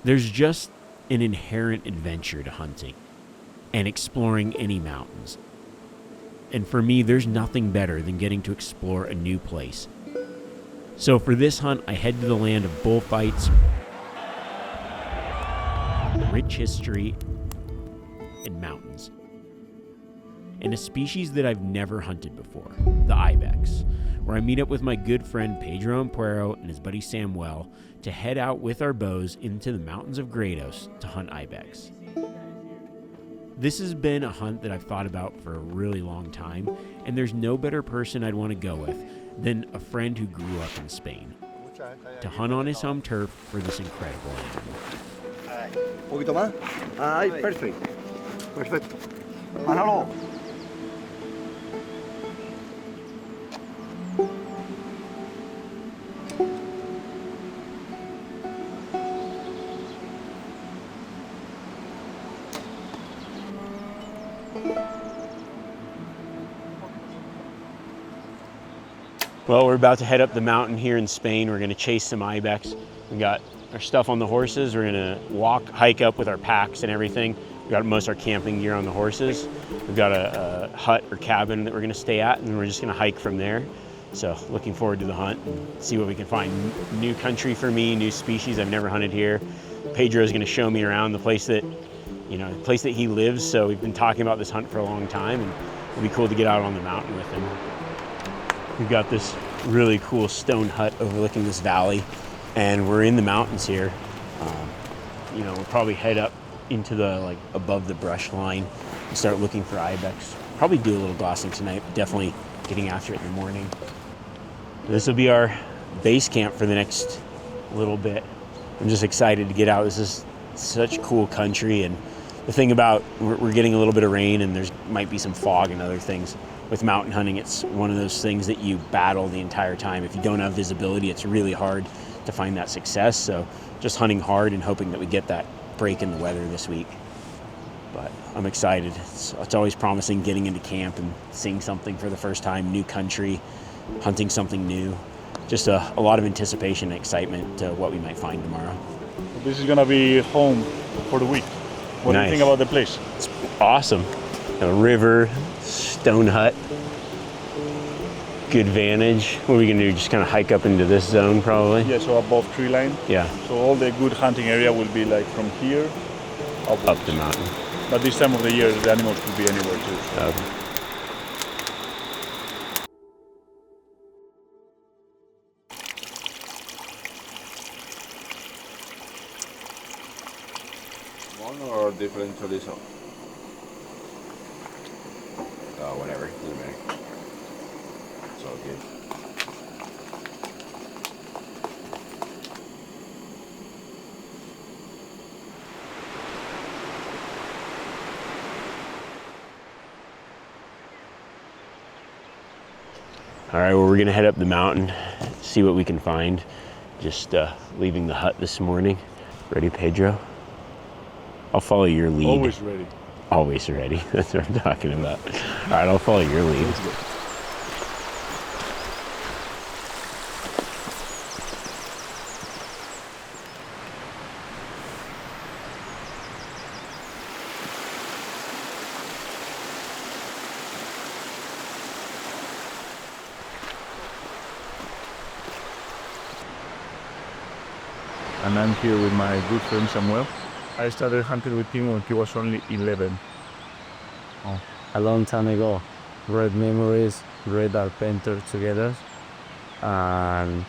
There's just an inherent adventure to hunting and exploring any mountains. And for me, there's nothing better than getting to explore a new place. So for this hunt, I head to the land of bullfights, rich history, and mountains. And a species that I've never hunted before, the Ibex, where I meet up with my good friend Pedro and his buddy Samuel to head out with our bows into the mountains of Grados to hunt Ibex. This has been a hunt that I've thought about for a really long time, and there's no better person I'd want to go with than a friend who grew up in Spain to hunt on his home turf for this incredible animal. Un poquito más. Ay, perfecto. Perfecto. Manolo. Well, we're about to head up the mountain here in Spain. We're going to chase some Ibex. We got our stuff on the horses. We're going to hike up with our packs and everything. We got most of our camping gear on the horses. We've got a hut or cabin that we're going to stay at, and we're just going to hike from there. So looking forward to the hunt and see what we can find. New country for me, new species. I've never hunted here. Pedro's going to show me around the place that he lives. So we've been talking about this hunt for a long time, and it'll be cool to get out on the mountain with him. We've got this really cool stone hut overlooking this valley, and we're in the mountains here. We'll probably head up into the above the brush line and start looking for Ibex. Probably do a little glassing tonight, but definitely getting after it in the morning. This will be our base camp for the next little bit. I'm just excited to get out. This is such cool country, and the thing about we're getting a little bit of rain, and there's might be some fog and other things. With mountain hunting, it's one of those things that you battle the entire time. If you don't have visibility, it's really hard to find that success. So just hunting hard and hoping that we get that break in the weather this week. But I'm excited. It's always promising getting into camp and seeing something for the first time, new country, hunting something new. Just a lot of anticipation and excitement to what we might find tomorrow. This is gonna be home for the week. What do you think about the place? It's awesome. A river, stone hut, good vantage. What are we gonna do? Just kind of hike up into this zone, probably? Yeah, so above tree line. Yeah. So all the good hunting area will be like from here up the mountain. But this time of the year, the animals could be anywhere too. Okay. One or different chorizo? Whatever, doesn't matter. It's all good. All right, well, we're gonna head up the mountain, see what we can find. Just leaving the hut this morning. Ready, Pedro? I'll follow your lead. Always ready. Always ready. That's what I'm talking about. All right, I'll follow your lead. Let's go. And I'm here with my good friend Samuel. I started hunting with him when he was only 11. Oh, a long time ago. Great memories, great adventures together. And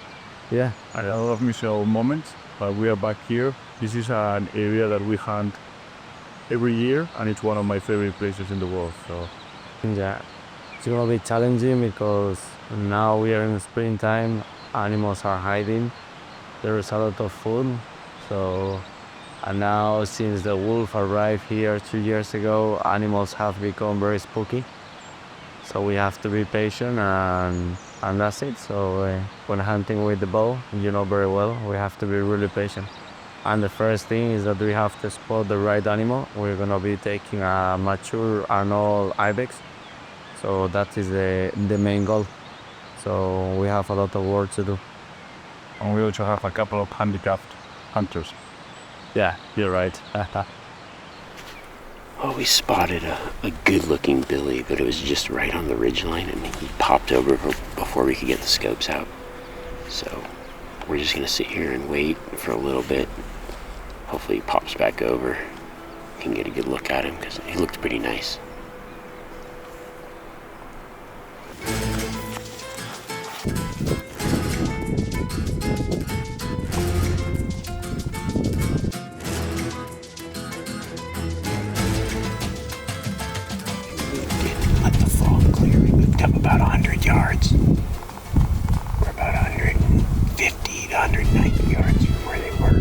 yeah. I had a lot of miserable moments, but we are back here. This is an area that we hunt every year, and it's one of my favorite places in the world. So yeah, it's gonna be challenging because now we are in springtime, animals are hiding, there is a lot of food. So, and now since the wolf arrived here 2 years ago, animals have become very spooky. So we have to be patient, and that's it. So when hunting with the bow, you know very well, we have to be really patient. And the first thing is that we have to spot the right animal. We're gonna be taking a mature Arnold Ibex. So that is the main goal. So we have a lot of work to do. And we also have a couple of handicapped hunters. Yeah, you're right. Well, we spotted a good-looking billy, but it was just right on the ridgeline, and he popped over before we could get the scopes out. So we're just gonna sit here and wait for a little bit. Hopefully he pops back over. Can get a good look at him because he looked pretty nice. Let the fog clear. We moved up about 100 yards. We're about 150 to 190 yards from where they were.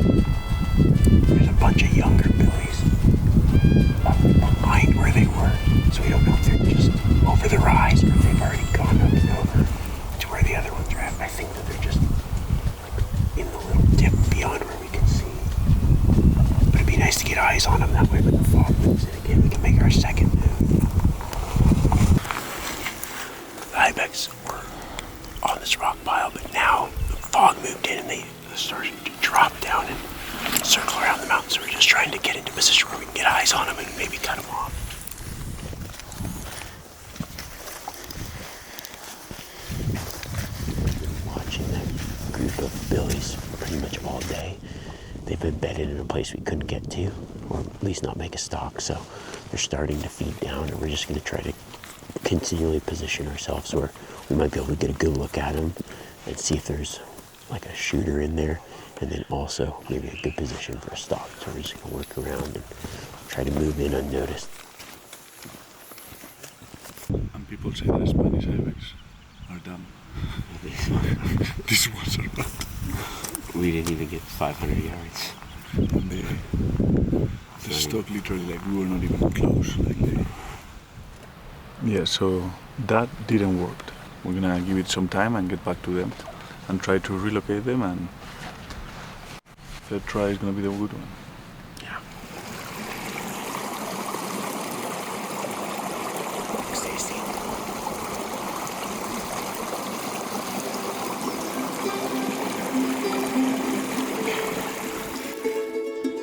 There's a bunch of younger billies up behind where they were. So we don't know if they're just over the rise or if they've already gone up and over to where the other ones are at. I think that they're just in the little dip beyond where we can see. But it'd be nice to get eyes on them that way when the fog moves in again. We can make our second move. The Ibex were on this rock pile, but now the fog moved in and they started to drop down and circle around the mountain. So we're just trying to get into a position where we can get eyes on them and maybe cut them off. Watching that group of billies pretty much all day. They've been bedded in a place we couldn't get to, or at least not make a stalk. So they're starting to feed down, and we're just going to try to continually position ourselves where we might be able to get a good look at them and see if there's like a shooter in there, and then also maybe a good position for a stalk. So we're just going to work around and try to move in unnoticed. And people say that Spanish Ibex are dumb. These ones are dumb. We didn't even get 500 yards. And the stock literally, like, we were not even close. Like yeah, so that didn't work. We're gonna give it some time and get back to them and try to relocate them, and third try is gonna be the good one. Yeah. Tasty.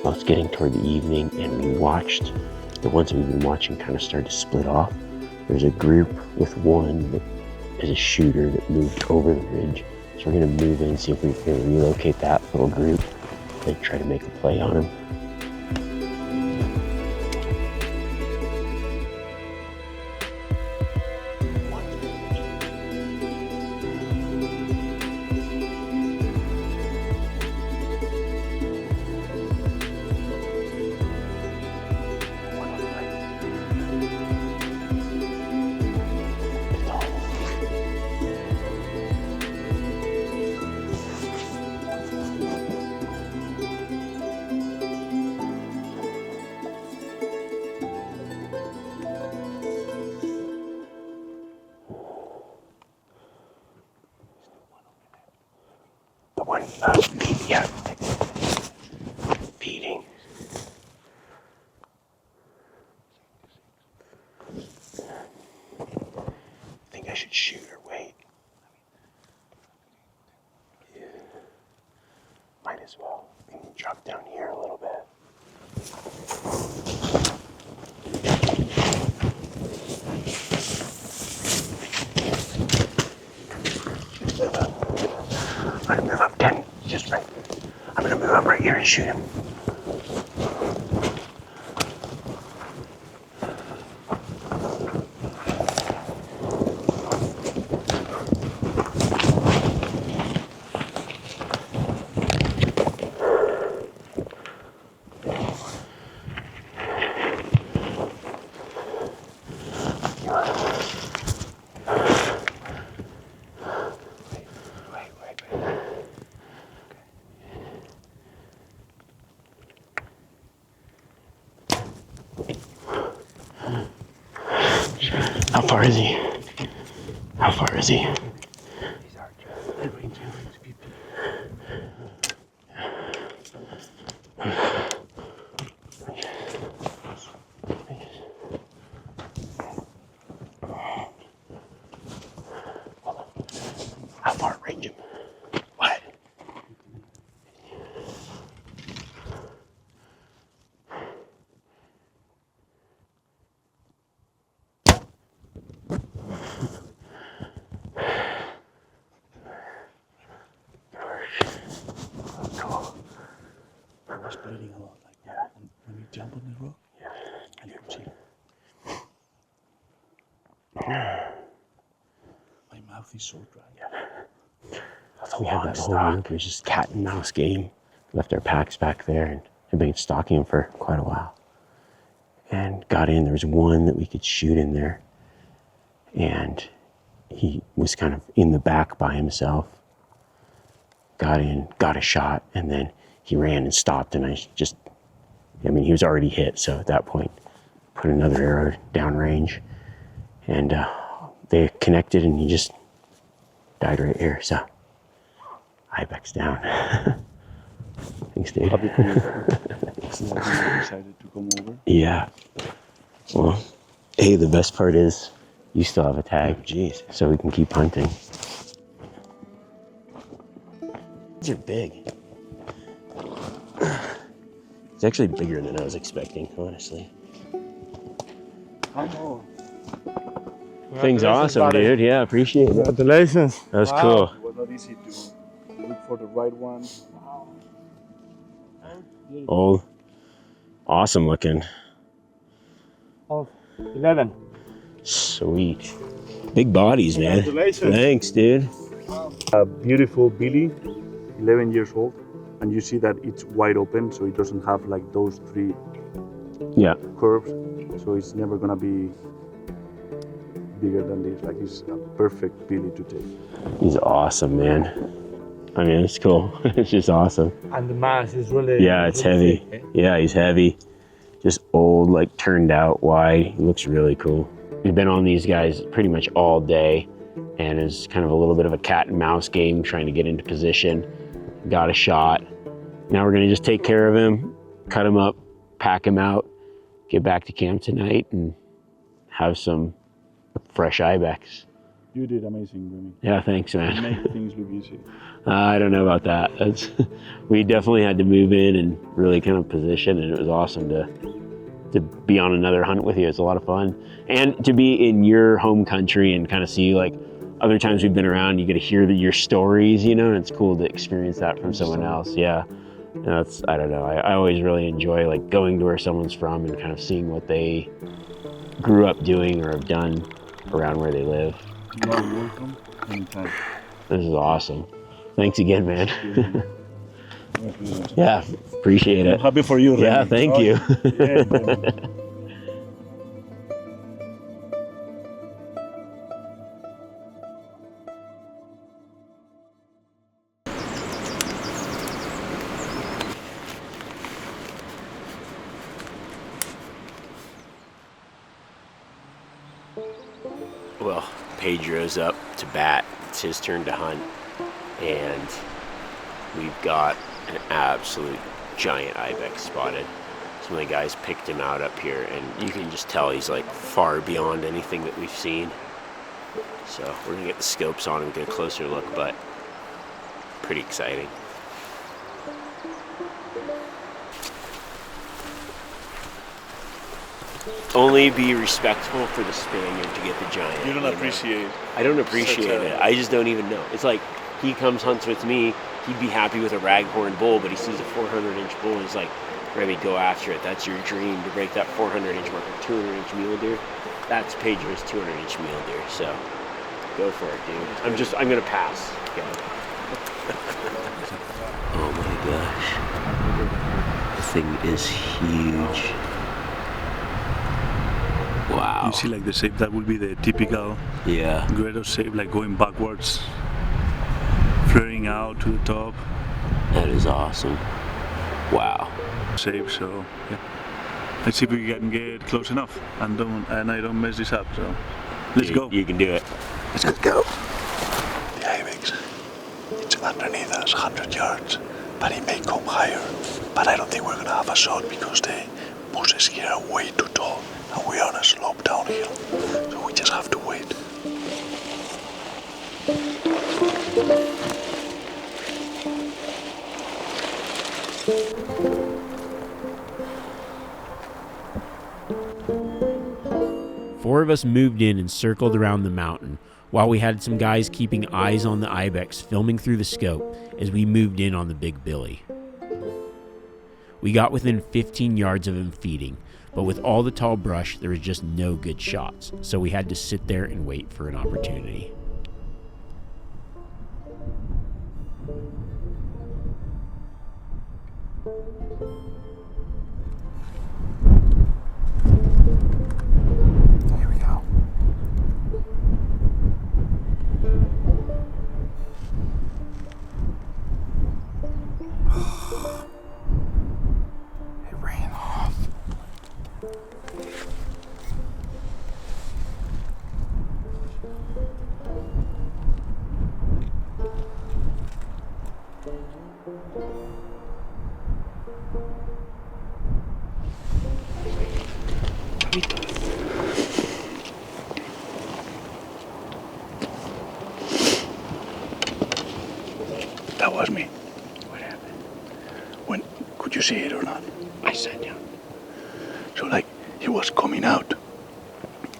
Well, it's getting toward the evening, and we watched, the ones we've been watching kind of start to split off. There's a group with one that is a shooter that moved over the ridge. So we're going to move in, see if we can relocate that little group and try to make a play on him. Yeah, feeding. I think I should shoot or wait. Yeah. Might as well. We can drop down here a little bit. I'm gonna move up 10, just right. I'm gonna move up right here and shoot him. How far is he? How far is he? How far? Range him. What? bleeding a lot. Like when you jump on the rock, and you can see. My mouth is so dry. We had that whole week. It was just cat and mouse game. Left our packs back there and had been stalking them for quite a while. And got in. There was one that we could shoot in there. And he was kind of in the back by himself. Got in, got a shot, and then he ran and stopped. And he was already hit. So at that point, put another arrow downrange. And they connected and he just died right here. So Ibex down. Thanks, dude. Happy for you. Decided to come over. Yeah. Well, hey, the best part is you still have a tag. Jeez. So we can keep hunting. These are big. It's actually bigger than I was expecting, honestly. I know. Thing's awesome, dude. Yeah, appreciate it. Congratulations. That was cool. It was not easy to look for the right one. Old. Awesome looking. 11. Sweet. Big bodies, man. Congratulations. Thanks, dude. A beautiful Billy, 11 years old, and you see that it's wide open, so it doesn't have like those 3 curves, so it's never gonna be bigger than this. Like, it's a perfect Billy to take. He's awesome, man. I mean, it's cool. It's just awesome. And the mass is really... Yeah, it's heavy. Yeah, he's heavy. Just old, like turned out wide. He looks really cool. We've been on these guys pretty much all day, and it's kind of a little bit of a cat and mouse game, trying to get into position. Got a shot. Now we're gonna just take care of him, cut him up, pack him out, get back to camp tonight, and have some fresh Ibex. You did amazing, Remi. Yeah, thanks, man. You make things look easy. I don't know about that. We definitely had to move in and really kind of position, and it was awesome to be on another hunt with you. It's a lot of fun. And to be in your home country and kind of see, like, other times we've been around, you get to hear your stories, you know, and it's cool to experience that from someone else. Yeah. And I don't know. I always really enjoy, like, going to where someone's from and kind of seeing what they grew up doing or have done around where they live. You are welcome anytime. This is awesome. Thanks again, man. Yeah, appreciate it. I'm happy for you, Remi. Yeah, thank you. Yeah, Well, Pedro's up to bat. It's his turn to hunt. And we've got an absolute giant Ibex spotted. Some of the guys picked him out up here, and you can just tell he's like far beyond anything that we've seen. So we're gonna get the scopes on and get a closer look, but pretty exciting. Only be respectful for the Spaniard to get the giant. You don't appreciate it. I don't appreciate it. I just don't even know. It's like he comes hunts with me. He'd be happy with a raghorn bull, but he sees a 400-inch bull. And he's like, Remi, go after it. That's your dream, to break that 400-inch mark. A 200-inch mule deer. That's Pedro's 200-inch mule deer. So go for it, dude. I'm gonna pass. Okay. Oh my gosh, the thing is huge. Wow. You see, like, the shape, that would be the typical Guerrero shape, like going backwards, flaring out to the top. That is awesome. Wow. Shape, so yeah. Let's see if we can get close enough and I don't mess this up. So let's go. You can do it. Let's go. The Ibex, it's underneath us, 100 yards, but it may come higher. But I don't think we're gonna have a shot because the bushes here are way too tall. And we are on a slope downhill, so we just have to wait. Four of us moved in and circled around the mountain, while we had some guys keeping eyes on the Ibex filming through the scope as we moved in on the Big Billy. We got within 15 yards of him feeding, but with all the tall brush, there was just no good shots, so we had to sit there and wait for an opportunity. Here we go. It ran off. That was me. What happened? When could you see it or not? I said yeah. So like he was coming out,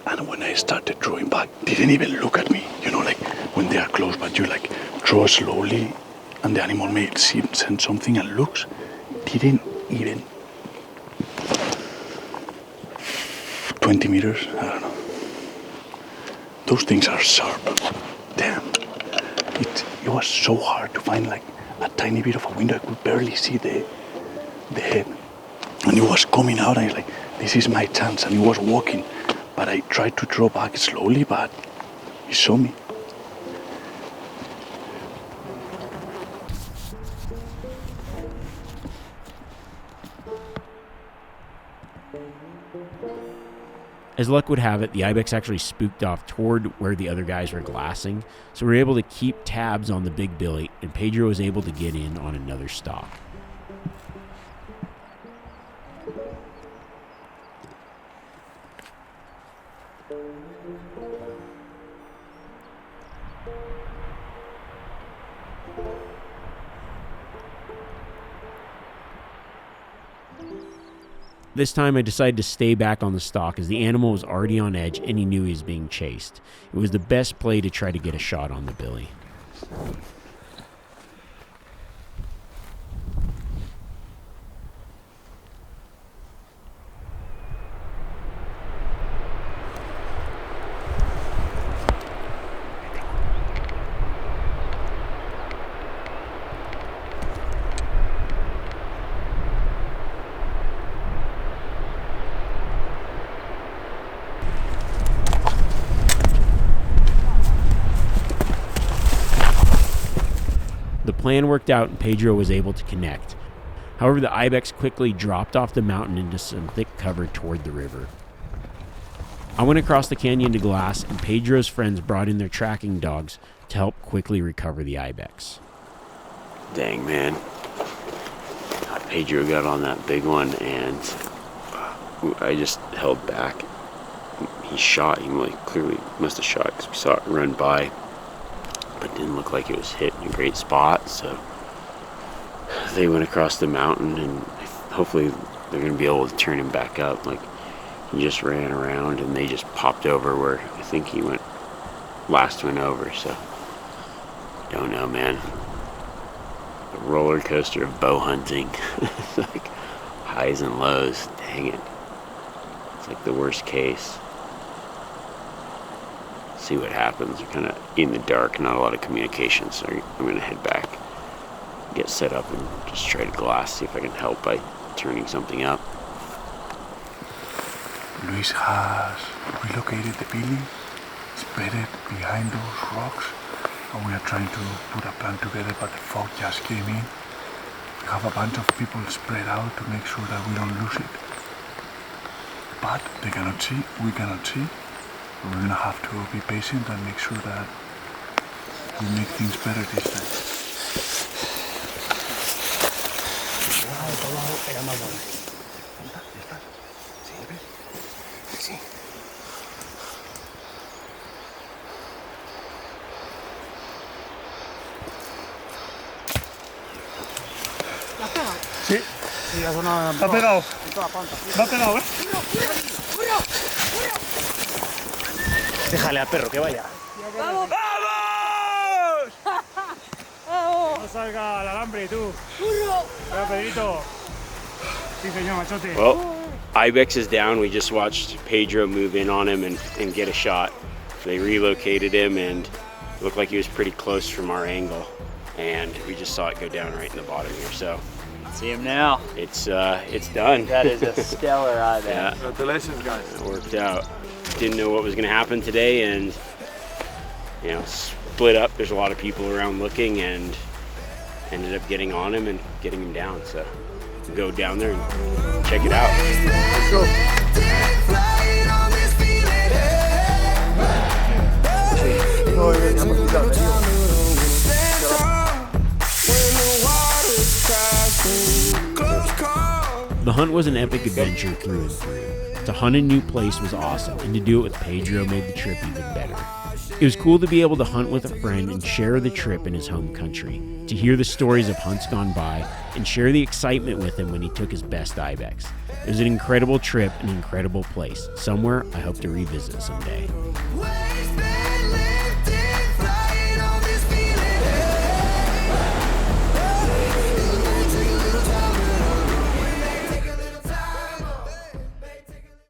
and when I started drawing back, didn't even look at me. You know, like when they are close, but you like draw slowly, and the animal may send something and looks. Didn't even 20 meters. I don't know. Those things are sharp. Damn. It was so hard to find like a tiny bit of a window. I could barely see the head. And it was coming out, and I was like, this is my chance. And he was walking. But I tried to draw back slowly, but he saw me. As luck would have it, the Ibex actually spooked off toward where the other guys were glassing, so we were able to keep tabs on the big billy, and Pedro was able to get in on another stalk. This time I decided to stay back on the stalk as the animal was already on edge and he knew he was being chased. It was the best play to try to get a shot on the billy. The plan worked out and Pedro was able to connect. However, the Ibex quickly dropped off the mountain into some thick cover toward the river. I went across the canyon to glass, and Pedro's friends brought in their tracking dogs to help quickly recover the Ibex. Dang, man. Pedro got on that big one, and I just held back. He shot. He clearly must have shot because we saw it run by, but didn't look like it was hit in a great spot. So they went across the mountain, and hopefully they're going to be able to turn him back up. Like, he just ran around, and they just popped over where I think he went last one over. So don't know, man. The roller coaster of bow hunting. Like highs and lows. Dang it. It's like the worst case. See what happens. We're kind of in the dark, not a lot of communication, so I'm going to head back, get set up, and just try to glass, see if I can help by turning something up. Luis has relocated the billy. It's bedded behind those rocks, and we are trying to put a plan together, but the fog just came in. We have a bunch of people spread out to make sure that we don't lose it. But they cannot see, we cannot see. We're gonna have to be patient and make sure that we make things better this time. Sí. Ha pegado. Me ha pegado, ¿eh? Déjale al perro que vaya. ¡Vamos! No salga el alambre, tú. ¡Burro! Venga, Pedrito. Well, Ibex is down. We just watched Pedro move in on him and get a shot. They relocated him and it looked like he was pretty close from our angle. And we just saw it go down right in the bottom here. So See him now. it's done. That is a stellar Ibex. Yeah, Congratulations, guys. it worked out. Didn't know what was going to happen today, and split up. There's a lot of people around looking, and ended up getting on him and getting him down. So go down there and check it out. Let's go. The hunt was an epic adventure through and through. To hunt a new place was awesome, and to do it with Pedro made the trip even better. It was cool to be able to hunt with a friend and share the trip in his home country, to hear the stories of hunts gone by, and share the excitement with him when he took his best Ibex. It was an incredible trip, an incredible place, somewhere I hope to revisit someday.